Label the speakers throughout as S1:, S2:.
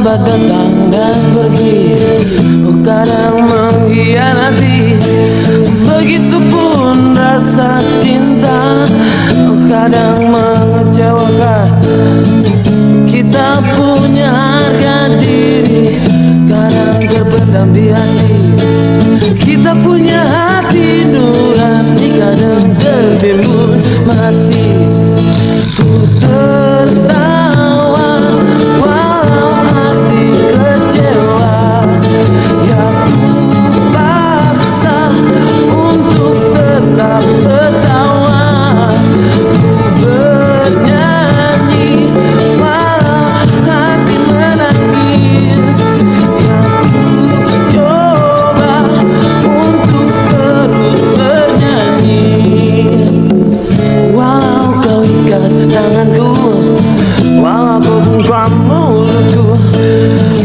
S1: Datang dan pergi, kadang mengkhianati. Begitupun rasa cinta, kadang mengecewakan. Kita punya harga diri, kadang terpendam di hati. Kita punya hati nurani, kadang tertimbun mati. Ku tertawa walau hati kecewa, ya ku paksa untuk tetap tertawa. Ku bernyanyi walau hati menangis, ya ku coba untuk terus bernyanyi. Walau kau ikat tanganku, walau kau bungkam mulutku,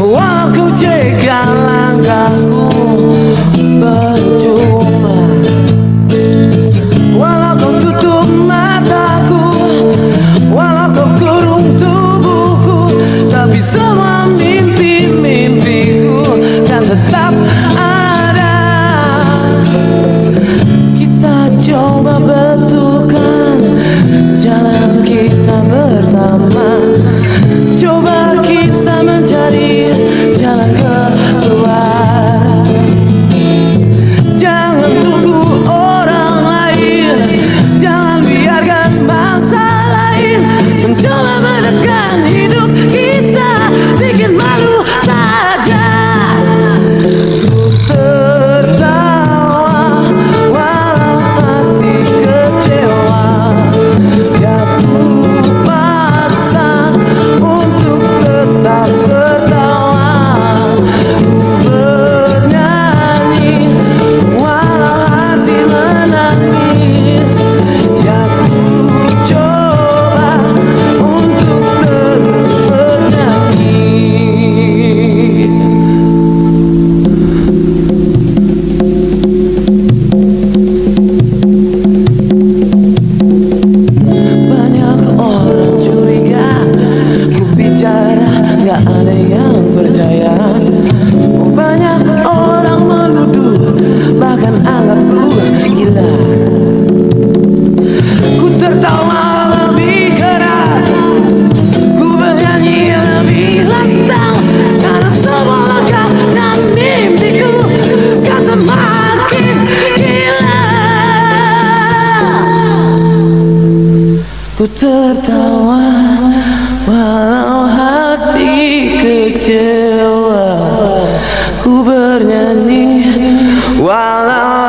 S1: walau kau cegal langkahku, percuma. Walau kau tutup mataku, walau kau kurung tubuhku, tapi semua mimpi-mimpiku kan tetap ada. Kita coba betulkan jalan kita bersama. Coba kita mencari jalan keluar. Jangan tunggu orang lain, jangan biarkan bangsa lain mencoba menekan hidup kita, bikin malu saja. Ku tertawa walau hati kecewa, ya ku paksa untuk tetap tertawa. Ku bernyanyi walau hati menangis, ya ku coba untuk terus bernyanyi. Banyak orang curiga, ku bicara gak ada yang percaya. Banyak orang menuduh, bahkan anggapku gila. Ku tertawa lebih keras, ku bernyanyi lebih lantang, karena semua langkah dan mimpiku kan semakin gila. Ku tertawa walau hati kecewa, ku bernyanyi walau